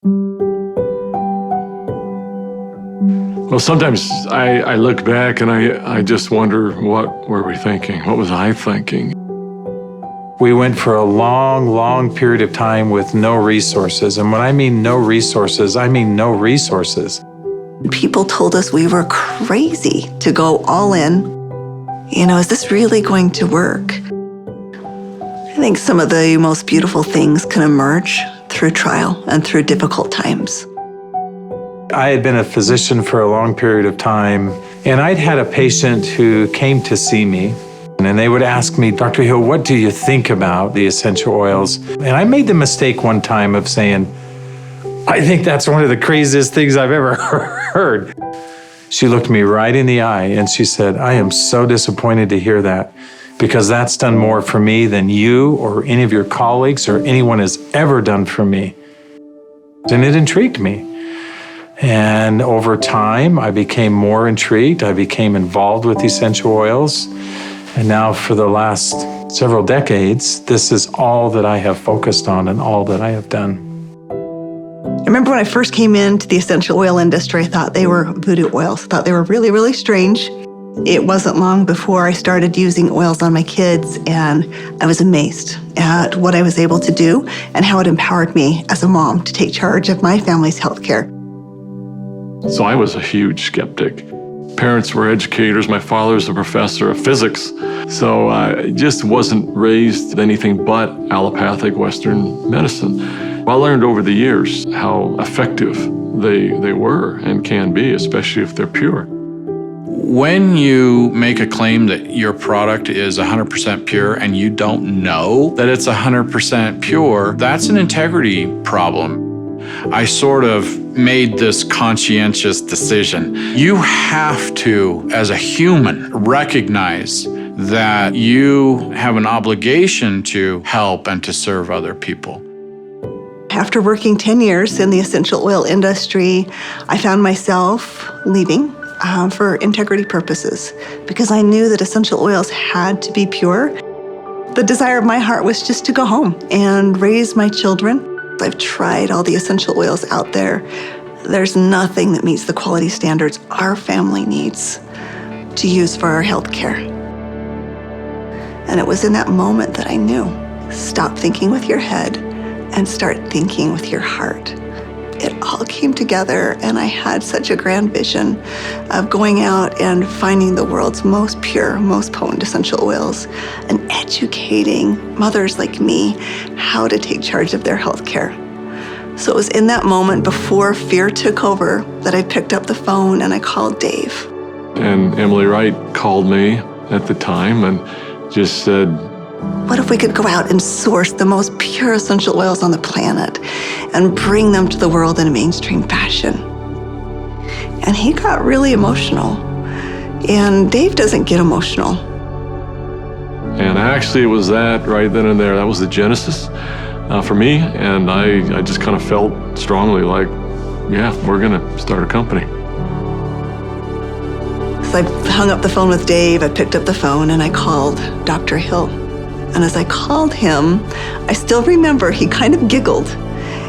Well, sometimes I look back and I just wonder, what were we thinking? What was I thinking? We went for a long, long period of time with no resources. And when I mean no resources, I mean no resources. People told us we were crazy to go all in. Is this really going to work? I think some of the most beautiful things can emerge through trial and through difficult times. I had been a physician for a long period of time, and I'd had a patient who came to see me, and they would ask me, Dr. Hill, what do you think about the essential oils? And I made the mistake one time of saying, I think that's one of the craziest things I've ever heard. She looked me right in the eye and she said, I am so disappointed to hear that, because that's done more for me than you or any of your colleagues or anyone has ever done for me. And it intrigued me. And over time, I became more intrigued. I became involved with essential oils. And now for the last several decades, this is all that I have focused on and all that I have done. I remember when I first came into the essential oil industry, I thought they were voodoo oils. I thought they were really, really strange. It wasn't long before I started using oils on my kids, and I was amazed at what I was able to do and how it empowered me as a mom to take charge of my family's healthcare. So I was a huge skeptic. Parents were educators. My father was a professor of physics. So I just wasn't raised with anything but allopathic Western medicine. I learned over the years how effective they were and can be, especially if they're pure. When you make a claim that your product is 100% pure and you don't know that it's 100% pure, that's an integrity problem. I sort of made this conscientious decision. You have to, as a human, recognize that you have an obligation to help and to serve other people. After working 10 years in the essential oil industry, I found myself leaving for integrity purposes because I knew that essential oils had to be pure. The desire of my heart was just to go home and raise my children. I've tried all the essential oils out there. There's nothing that meets the quality standards our family needs to use for our health care. And it was in that moment that I knew, stop thinking with your head and start thinking with your heart. It all came together, and I had such a grand vision of going out and finding the world's most pure, most potent essential oils and educating mothers like me how to take charge of their health care. So it was in that moment before fear took over that I picked up the phone and I called Dave. And Emily Wright called me at the time and just said, what if we could go out and source the most pure essential oils on the planet and bring them to the world in a mainstream fashion? And he got really emotional. And Dave doesn't get emotional. And actually it was that right then and there. That was the genesis for me. And I just kind of felt strongly like, yeah, we're going to start a company. So I hung up the phone with Dave. I picked up the phone and I called Dr. Hill. And as I called him, I still remember he kind of giggled.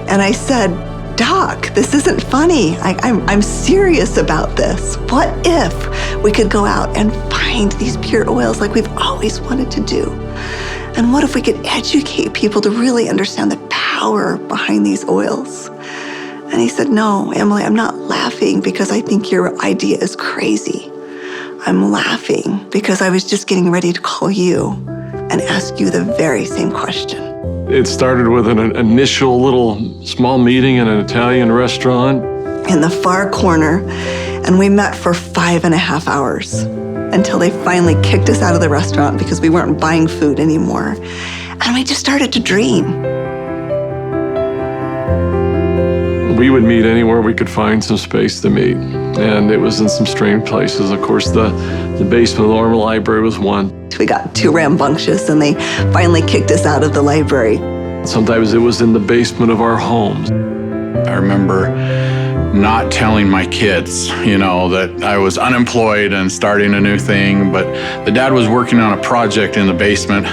And I said, Doc, this isn't funny. I'm serious about this. What if we could go out and find these pure oils like we've always wanted to do? And what if we could educate people to really understand the power behind these oils? And he said, no, Emily, I'm not laughing because I think your idea is crazy. I'm laughing because I was just getting ready to call you and ask you the very same question. It started with an initial little small meeting in an Italian restaurant in the far corner, and we met for 5.5 hours until they finally kicked us out of the restaurant because we weren't buying food anymore. And we just started to dream. We would meet anywhere we could find some space to meet. And it was in some strange places. Of course, the basement of the Normal Library was one. We got too rambunctious and they finally kicked us out of the library. Sometimes it was in the basement of our homes. I remember not telling my kids, that I was unemployed and starting a new thing, but the dad was working on a project in the basement.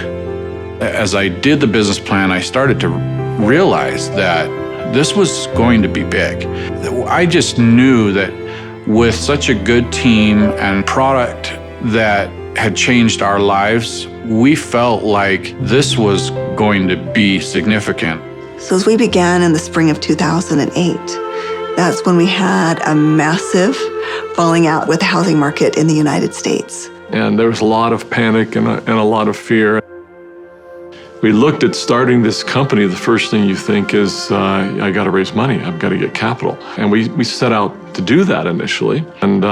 As I did the business plan, I started to realize that This was going to be big. I just knew that with such a good team and product that had changed our lives, we felt like this was going to be significant. So as we began in the spring of 2008, that's when we had a massive falling out with the housing market in the United States. And there was a lot of panic and a lot of fear. We looked at starting this company. The first thing you think is, I got to raise money. I've got to get capital. And we set out to do that initially. And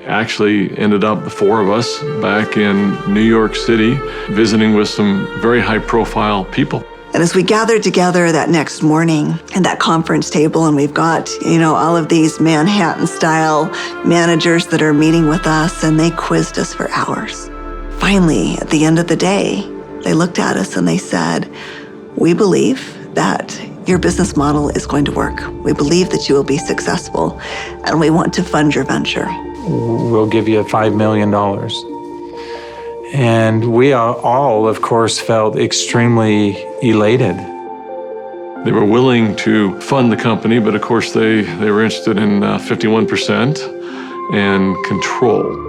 actually ended up, the four of us, back in New York City, visiting with some very high-profile people. And as we gathered together that next morning at that conference table, and we've got, all of these Manhattan-style managers that are meeting with us, and they quizzed us for hours. Finally, at the end of the day, they looked at us and they said, "We believe that your business model is going to work. We believe that you will be successful, and we want to fund your venture. We'll give you $5 million. And we all, of course, felt extremely elated. They were willing to fund the company, but of course they were interested in 51% and control.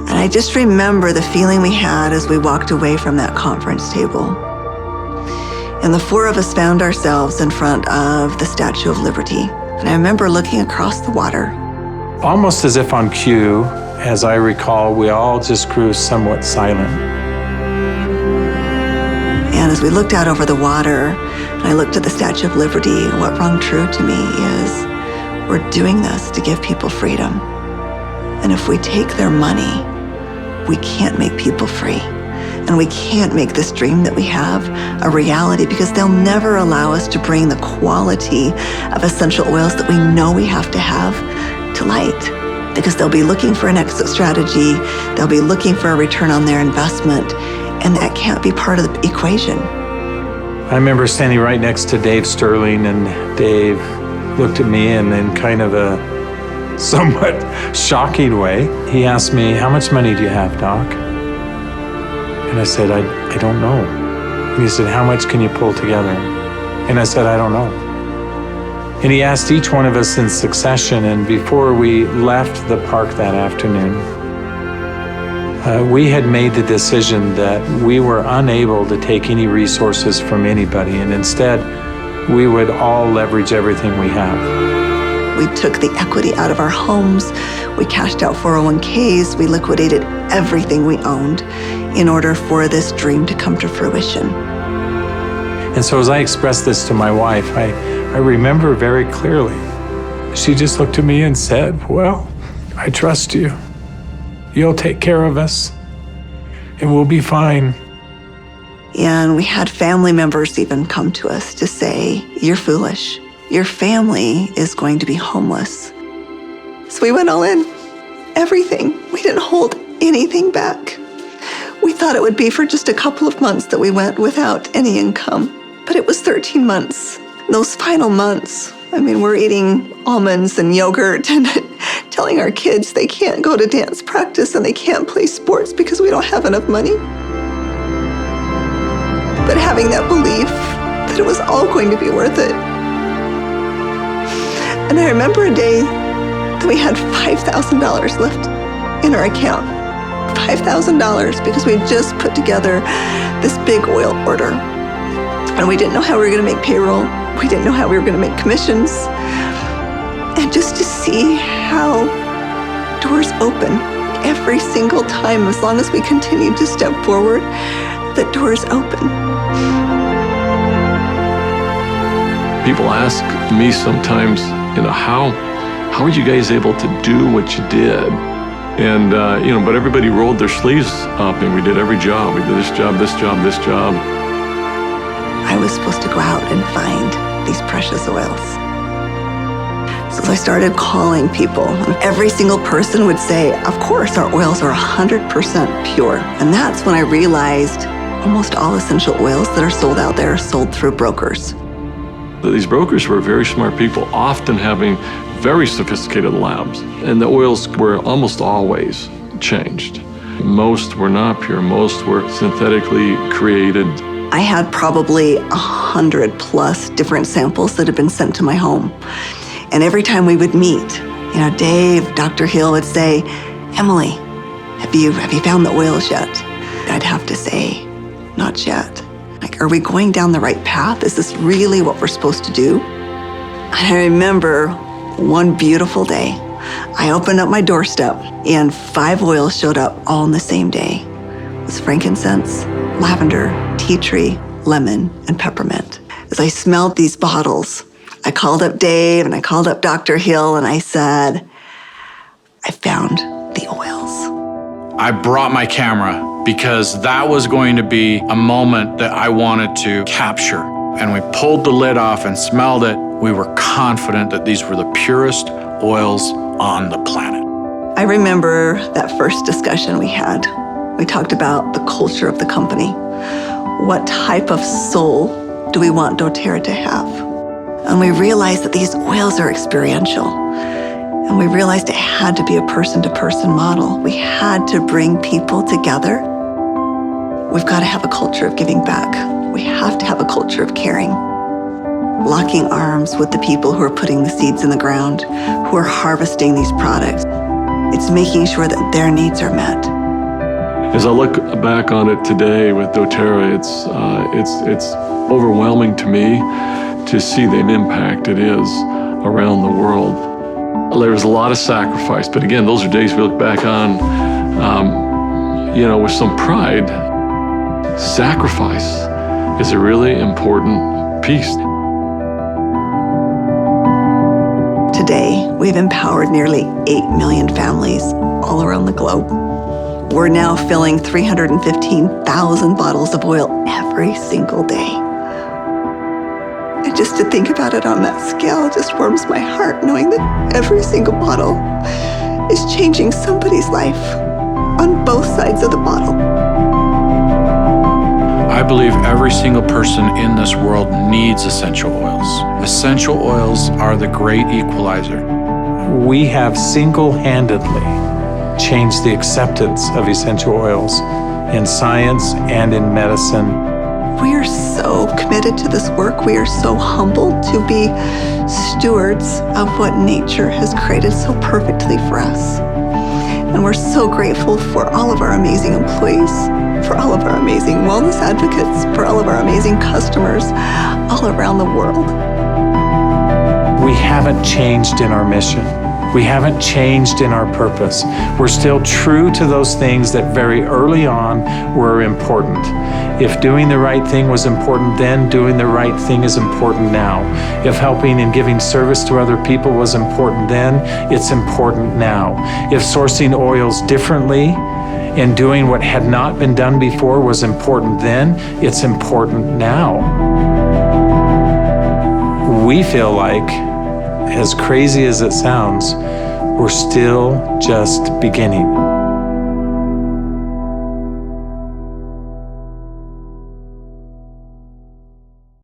And I just remember the feeling we had as we walked away from that conference table. And the four of us found ourselves in front of the Statue of Liberty. And I remember looking across the water. Almost as if on cue, as I recall, we all just grew somewhat silent. And as we looked out over the water, and I looked at the Statue of Liberty, what rung true to me is, we're doing this to give people freedom. And if we take their money, we can't make people free. And we can't make this dream that we have a reality, because they'll never allow us to bring the quality of essential oils that we know we have to light. Because they'll be looking for an exit strategy, they'll be looking for a return on their investment, and that can't be part of the equation. I remember standing right next to Dave Sterling, and Dave looked at me, and in kind of a somewhat shocking way, he asked me, "How much money do you have, Doc?" And I said, I don't know. And he said, "How much can you pull together?" And I said, "I don't know." And he asked each one of us in succession, and before we left the park that afternoon, we had made the decision that we were unable to take any resources from anybody, and instead, we would all leverage everything we have. We took the equity out of our homes, we cashed out 401ks, we liquidated everything we owned in order for this dream to come to fruition. And so as I expressed this to my wife, I remember very clearly, she just looked at me and said, "Well, I trust you. You'll take care of us, and we'll be fine." And we had family members even come to us to say, "You're foolish. Your family is going to be homeless." So we went all in, everything. We didn't hold anything back. We thought it would be for just a couple of months that we went without any income, but it was 13 months. Those final months, we're eating almonds and yogurt and telling our kids they can't go to dance practice and they can't play sports because we don't have enough money. But having that belief that it was all going to be worth it. And I remember a day that we had $5,000 left in our account. $5,000 because we had just put together this big oil order. And we didn't know how we were going to make payroll. We didn't know how we were going to make commissions. And just to see how doors open every single time, as long as we continued to step forward, the doors open. People ask me sometimes, how are you guys able to do what you did? And, but everybody rolled their sleeves up and we did every job. We did this job, this job, this job. I was supposed to go out and find these precious oils. So I started calling people. Every single person would say, "Of course, our oils are 100% pure." And that's when I realized almost all essential oils that are sold out there are sold through brokers. These brokers were very smart people, often having very sophisticated labs. And the oils were almost always changed. Most were not pure. Most were synthetically created I had probably 100+ different samples that had been sent to my home. And every time we would meet, Dave, Dr. Hill would say, Emily, have you found the oils yet? I'd have to say, not yet. Like, are we going down the right path? Is this really what we're supposed to do? And I remember one beautiful day, I opened up my doorstep and 5 oils showed up all in the same day. It was frankincense, lavender, tea tree, lemon, and peppermint. As I smelled these bottles, I called up Dave and I called up Dr. Hill and I said, I found the oils. I brought my camera because that was going to be a moment that I wanted to capture. And we pulled the lid off and smelled it. We were confident that these were the purest oils on the planet. I remember that first discussion we had. We talked about the culture of the company. What type of soul do we want doTERRA to have? And we realized that these oils are experiential. And we realized it had to be a person-to-person model. We had to bring people together. We've got to have a culture of giving back. We have to have a culture of caring. Locking arms with the people who are putting the seeds in the ground, who are harvesting these products. It's making sure that their needs are met. As I look back on it today with doTERRA, it's overwhelming to me to see the impact it is around the world. There was a lot of sacrifice, but again, those are days we look back on, with some pride. Sacrifice is a really important piece. Today, we've empowered nearly 8 million families all around the globe. We're now filling 315,000 bottles of oil every single day. And just to think about it on that scale just warms my heart, knowing that every single bottle is changing somebody's life on both sides of the bottle. I believe every single person in this world needs essential oils. Essential oils are the great equalizer. We have single-handedly changed the acceptance of essential oils in science and in medicine. We are so committed to this work. We are so humbled to be stewards of what nature has created so perfectly for us. And we're so grateful for all of our amazing employees, for all of our amazing wellness advocates, for all of our amazing customers all around the world. We haven't changed in our mission. We haven't changed in our purpose. We're still true to those things that very early on were important. If doing the right thing was important then, doing the right thing is important now. If helping and giving service to other people was important then, it's important now. If sourcing oils differently and doing what had not been done before was important then, it's important now. We feel like, as crazy as it sounds, we're still just beginning.